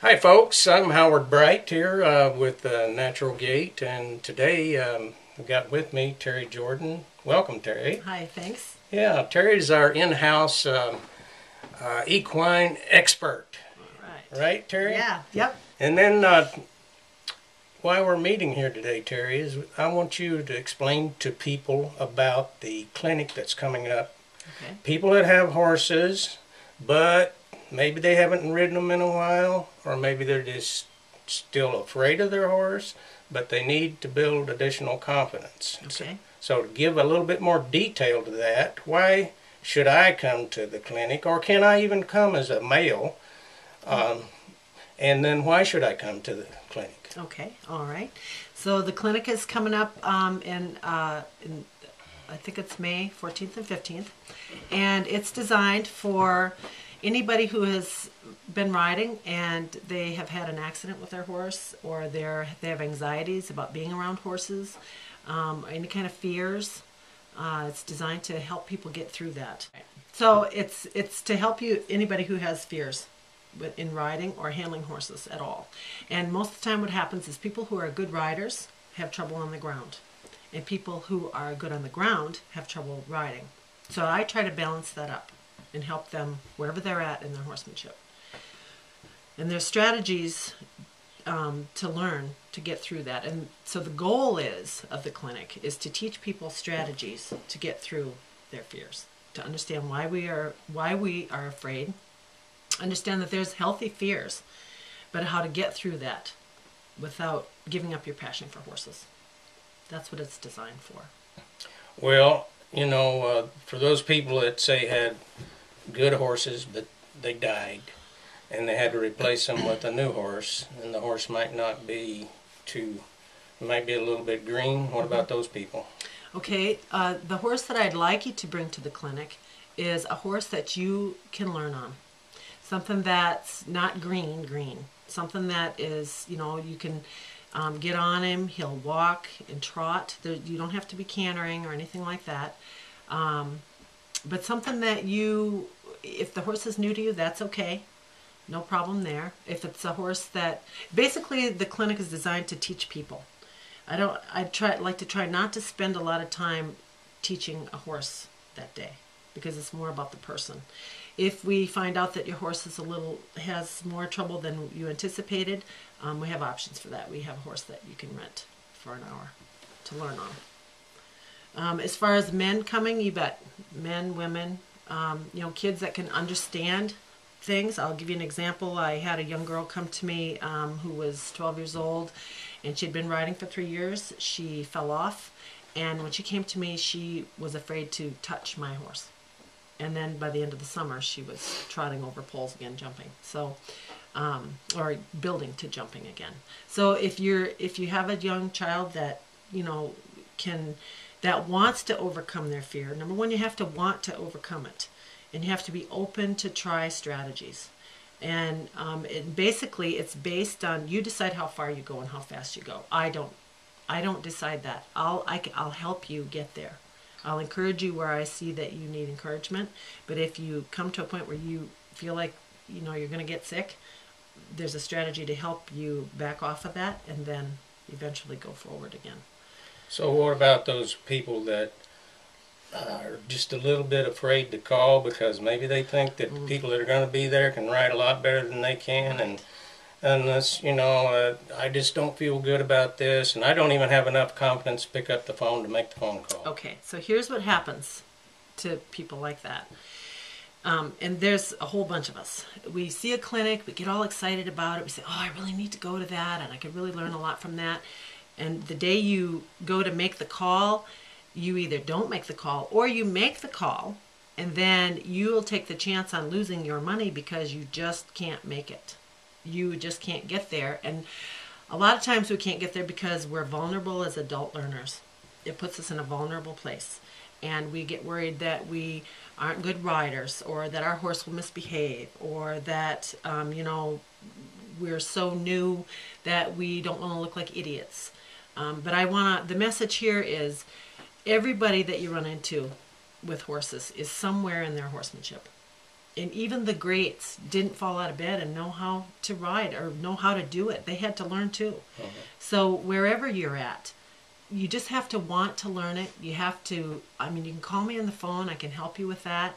Hi folks, I'm Howard Bright here with Natural Gait, and today I've got with me Terri Jordan. Welcome, Terri. Hi, thanks. Yeah, Terry's our in-house equine expert, All right. right, Terry? Yeah, yep. And then why we're meeting here today, Terry, is I want you to explain to people about the clinic that's coming up. Okay. People that have horses, but maybe they haven't ridden them in a while, or maybe they're just still afraid of their horse, but they need to build additional confidence. Okay. So to give a little bit more detail to that, why should I come to the clinic, or can I even come as a male? And then why should I come to the clinic? Okay. All right. So the clinic is coming up in I think it's May 14th and 15th, and it's designed for anybody who has been riding and they have had an accident with their horse, or they have anxieties about being around horses, any kind of fears. It's designed to help people get through that. So it's to help anybody who has fears in riding or handling horses at all. And most of the time what happens is people who are good riders have trouble on the ground, and people who are good on the ground have trouble riding. So I try to balance that up and help them wherever they're at in their horsemanship. And there's strategies to learn to get through that. And so the goal of the clinic is to teach people strategies to get through their fears, to understand why we are afraid, understand that there's healthy fears, but how to get through that without giving up your passion for horses. That's what it's designed for. Well, for those people that say had good horses, but they died, and they had to replace them with a new horse, and the horse might not be might be a little bit green. What about those people? Okay, the horse that I'd like you to bring to the clinic is a horse that you can learn on. Something that's not green. Something that is, you can get on him, he'll walk and trot. You don't have to be cantering or anything like that. But something that if the horse is new to you, that's okay. No problem there. If it's a horse that, basically the clinic is designed to teach people. I like to try not to spend a lot of time teaching a horse that day, because it's more about the person. If we find out that your horse has more trouble than you anticipated, we have options for that. We have a horse that you can rent for an hour to learn on. As far as men coming, you bet. Men, women, kids that can understand things. I'll give you an example. I had a young girl come to me who was 12 years old, and she'd been riding for 3 years. She fell off, and when she came to me, she was afraid to touch my horse. And then by the end of the summer, she was trotting over poles again, jumping. So, or building to jumping again. So if you have a young child that that wants to overcome their fear, number one, you have to want to overcome it, and you have to be open to try strategies. And basically, it's based on you decide how far you go and how fast you go. I don't decide that. I'll help you get there. I'll encourage you where I see that you need encouragement. But if you come to a point where you feel like you're going to get sick, there's a strategy to help you back off of that and then eventually go forward again. So what about those people that are just a little bit afraid to call because maybe they think that the people that are going to be there can ride a lot better than they can, and unless, I just don't feel good about this, and I don't even have enough confidence to pick up the phone to make the phone call. Okay, so here's what happens to people like that. And there's a whole bunch of us. We see a clinic, we get all excited about it, we say, oh, I really need to go to that, and I could really learn a lot from that. And the day you go to make the call, you either don't make the call, or you make the call, and then you'll take the chance on losing your money because you just can't make it. You just can't get there. And a lot of times we can't get there because we're vulnerable as adult learners. It puts us in a vulnerable place. And we get worried that we aren't good riders, or that our horse will misbehave, or that, we're so new that we don't want to look like idiots. But the message here is everybody that you run into with horses is somewhere in their horsemanship. And even the greats didn't fall out of bed and know how to ride or know how to do it. They had to learn too. So wherever you're at, you just have to want to learn it. You have to, I mean, you can call me on the phone. I can help you with that,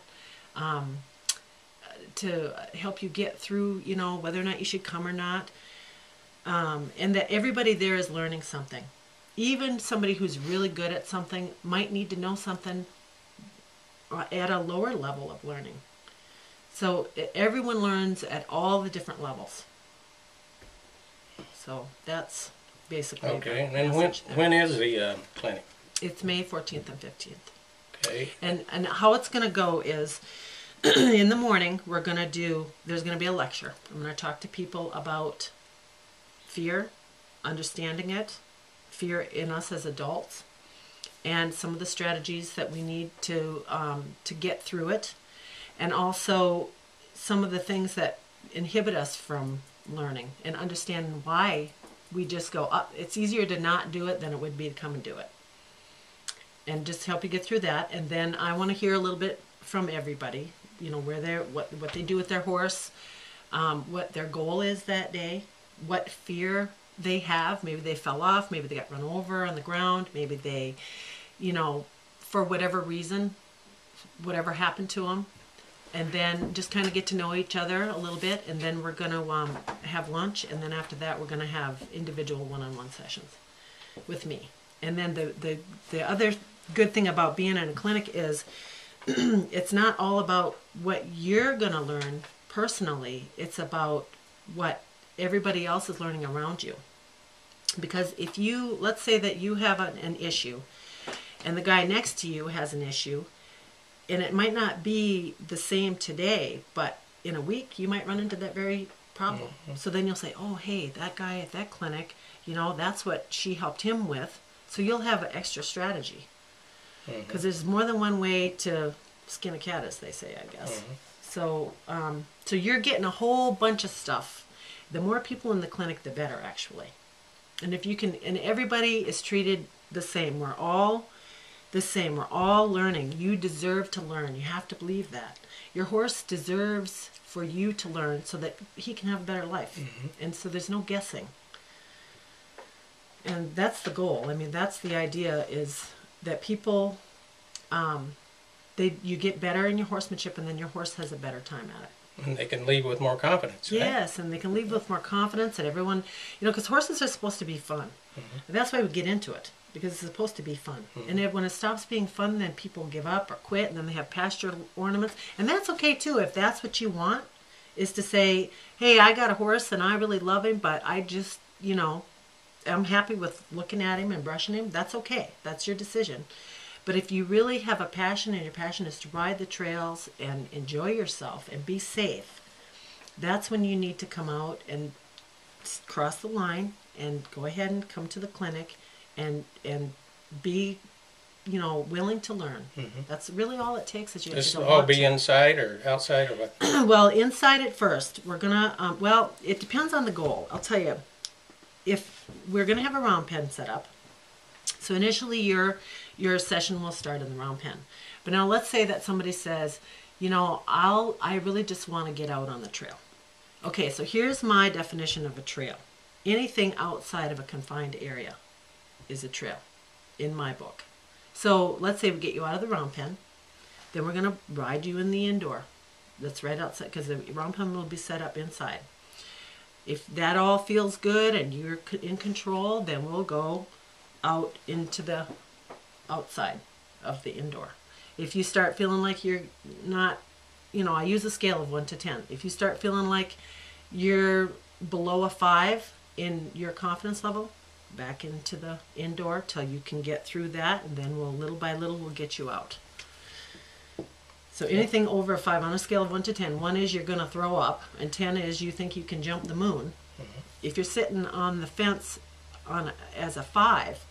to help you get through, you know, whether or not you should come or not. And that everybody there is learning something. Even somebody who's really good at something might need to know something at a lower level of learning. So everyone learns at all the different levels. So that's basically Okay, and then when is the clinic? It's May 14th and 15th. Okay. And how it's going to go is in the morning there's going to be a lecture. I'm going to talk to people about fear, understanding it, fear in us as adults, and some of the strategies that we need to get through it. And also some of the things that inhibit us from learning and understanding why we just go up. It's easier to not do it than it would be to come and do it. And just help you get through that. And then I want to hear a little bit from everybody, you know, what they do with their horse, what their goal is that day, what fear they have. Maybe they fell off, maybe they got run over on the ground, maybe they, you know, for whatever reason, whatever happened to them. And then just kind of get to know each other a little bit, and then we're going to have lunch, and then after that we're going to have individual one-on-one sessions with me. And then the other good thing about being in a clinic is it's not all about what you're going to learn personally, it's about what everybody else is learning around you. Because if you, let's say that you have an issue, and the guy next to you has an issue, and it might not be the same today, but in a week you might run into that very problem. So then you'll say, oh, hey, that guy at that clinic, you know, that's what she helped him with. So you'll have an extra strategy. Because there's more than one way to skin a cat, as they say, I guess. So, so you're getting a whole bunch of stuff. The more people in the clinic, the better, actually. And if you can, and everybody is treated the same. We're all the same. We're all learning. You deserve to learn. You have to believe that. Your horse deserves for you to learn so that he can have a better life. And so there's no guessing. And that's the goal. I mean, that's the idea, is that people, you get better in your horsemanship, and then your horse has a better time at it. And they can leave with more confidence, right? Yes, and they can leave with more confidence, and everyone, you know, because horses are supposed to be fun. And that's why we get into it. Because it's supposed to be fun. And when it stops being fun, then people give up or quit, and then they have pasture ornaments. And that's okay too, if that's what you want, is to say, hey, I got a horse and I really love him, but I just, you know, I'm happy with looking at him and brushing him. That's okay. That's your decision. But if you really have a passion, and your passion is to ride the trails and enjoy yourself and be safe, that's when you need to come out and cross the line and go ahead and come to the clinic and be, you know, willing to learn. That's really all it takes. Is you This have to all be inside or outside or what? Well, inside at first. We're gonna. Well, it depends on the goal. I'll tell you. If we're gonna have a round pen set up, so initially your session will start in the round pen. But now let's say that somebody says, you know, I really just want to get out on the trail. Okay, so here's my definition of a trail. Anything outside of a confined area is a trail in my book. So let's say we get you out of the round pen, then we're going to ride you in the indoor. That's right outside, because the round pen will be set up inside. If that all feels good and you're in control, then we'll go out into the outside of the indoor. If you start feeling like you're not, you know, I use a scale of 1 to 10. If you start feeling like you're below a 5 in your confidence level, back into the indoor till you can get through that, and then we'll little by little we'll get you out. So anything over a 5 on a scale of 1 to 10, 1 is you're going to throw up, and 10 is you think you can jump the moon. If you're sitting on the fence as a 5,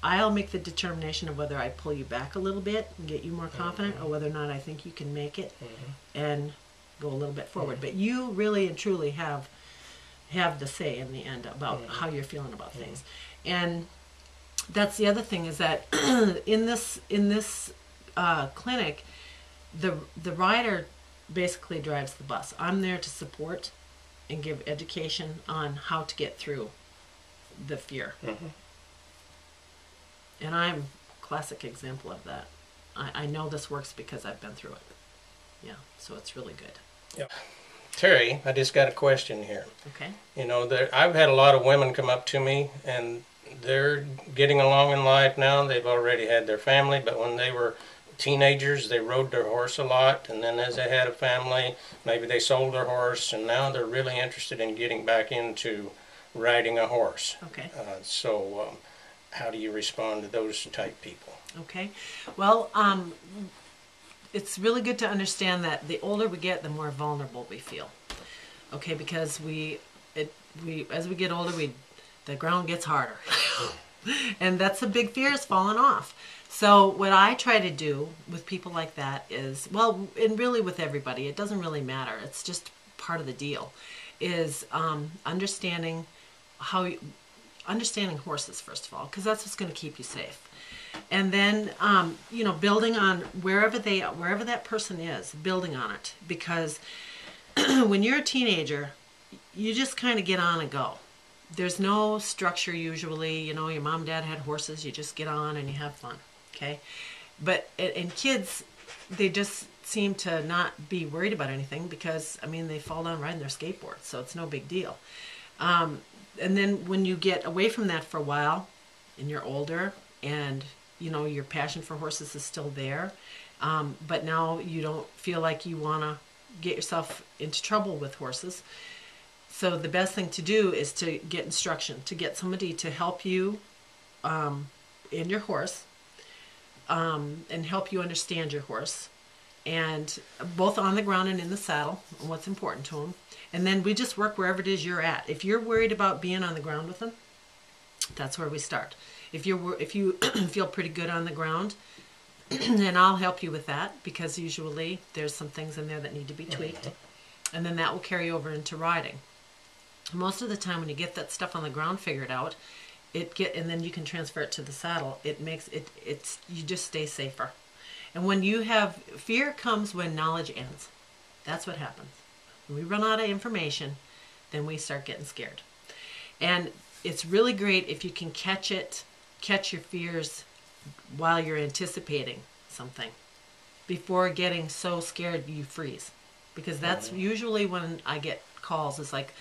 I'll make the determination of whether I pull you back a little bit and get you more confident, or whether or not I think you can make it and go a little bit forward. But you really and truly have the say in the end about how you're feeling about things. And that's the other thing, is that in this clinic, the rider basically drives the bus. I'm there to support and give education on how to get through the fear. Mm-hmm. And I'm a classic example of that. I know this works because I've been through it. Yeah, so it's really good. Yep. Terry, I just got a question here. Okay. You know, I've had a lot of women come up to me, and they're getting along in life now. They've already had their family, but when they were teenagers, they rode their horse a lot, and then as they had a family, maybe they sold their horse, and now they're really interested in getting back into riding a horse. Okay. So how do you respond to those type people? Okay. Well, it's really good to understand that the older we get, the more vulnerable we feel. Okay, because as we get older, the ground gets harder. And that's a big fear, is falling off. So what I try to do with people like that is, well, and really with everybody, it doesn't really matter. It's just part of the deal, is understanding understanding horses, first of all, because that's what's going to keep you safe. And then, building on wherever that person is, building on it. Because when you're a teenager, you just kind of get on and go. There's no structure usually. You know, your mom and dad had horses. You just get on and you have fun. Okay? But in kids, they just seem to not be worried about anything because, I mean, they fall down riding their skateboard. So it's no big deal. And then when you get away from that for a while and you're older and, you know, your passion for horses is still there, but now you don't feel like you want to get yourself into trouble with horses. So the best thing to do is to get instruction, to get somebody to help you in your horse and help you understand your horse, and both on the ground and in the saddle, and what's important to them. And then we just work wherever it is you're at. If you're worried about being on the ground with them, that's where we start. If you feel pretty good on the ground, then I'll help you with that, because usually there's some things in there that need to be tweaked. And then that will carry over into riding. Most of the time when you get that stuff on the ground figured out, and then you can transfer it to the saddle, you just stay safer. And when you have, fear comes when knowledge ends. That's what happens. When we run out of information, then we start getting scared. And it's really great if you can catch your fears while you're anticipating something. Before getting so scared you freeze. Because that's usually when I get calls. It's like,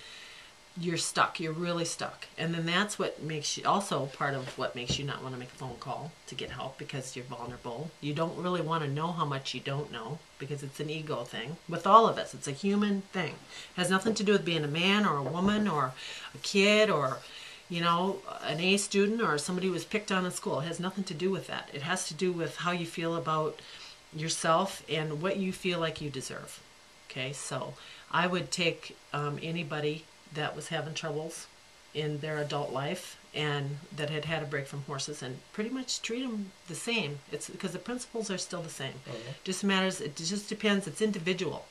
you're stuck. You're really stuck. And then that's what makes you, also part of what makes you not want to make a phone call to get help, because you're vulnerable. You don't really want to know how much you don't know, because it's an ego thing. With all of us, it's a human thing. It has nothing to do with being a man or a woman or a kid or, you know, an A student or somebody who was picked on in school. It has nothing to do with that. It has to do with how you feel about yourself and what you feel like you deserve. Okay, so I would take anybody that was having troubles in their adult life and that had had a break from horses and pretty much treat them the same. It's because the principles are still the same. Just matters. It just depends. It's individual.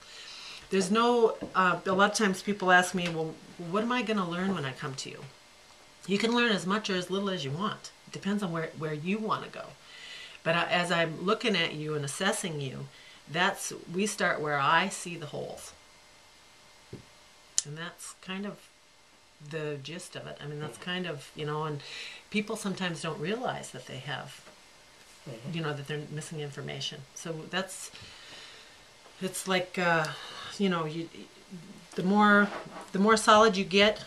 There's no. A lot of times people ask me, well, what am I going to learn when I come to you? You can learn as much or as little as you want. It depends on where you want to go. But as I'm looking at you and assessing you, we start where I see the holes. And that's kind of the gist of it. I mean, that's kind of, you know, and people sometimes don't realize that they have, you know, that they're missing information. So it's like, you know, the more solid you get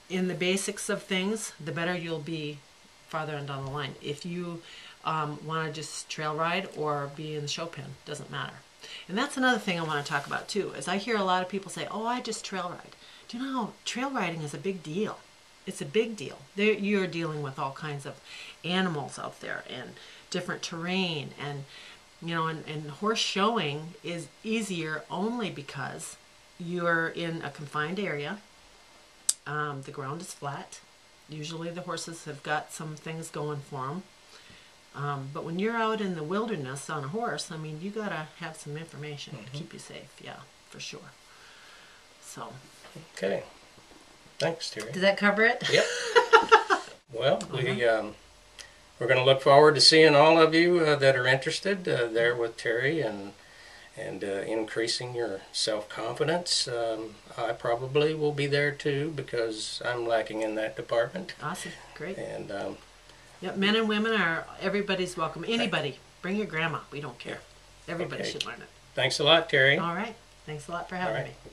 in the basics of things, the better you'll be farther on down the line. If you want to just trail ride or be in the show pen, doesn't matter. And that's another thing I want to talk about too, is I hear a lot of people say, oh, I just trail ride. Do you know, trail riding is a big deal. It's a big deal. You're dealing with all kinds of animals out there and different terrain, and you know, and horse showing is easier only because you're in a confined area. The ground is flat. Usually the horses have got some things going for them. But when you're out in the wilderness on a horse, I mean, you gotta have some information to keep you safe. Yeah, for sure. So. Okay. Thanks, Terry. Does that cover it? Yep. Well, we're going to look forward to seeing all of you that are interested there with Terry, and and increasing your self-confidence. I probably will be there too because I'm lacking in that department. Awesome. Great. And Yep, men and women are, everybody's welcome. Anybody. Bring your grandma. We don't care. Everybody Okay. should learn it. Thanks a lot, Terri. All right. Thanks a lot for All having right. me.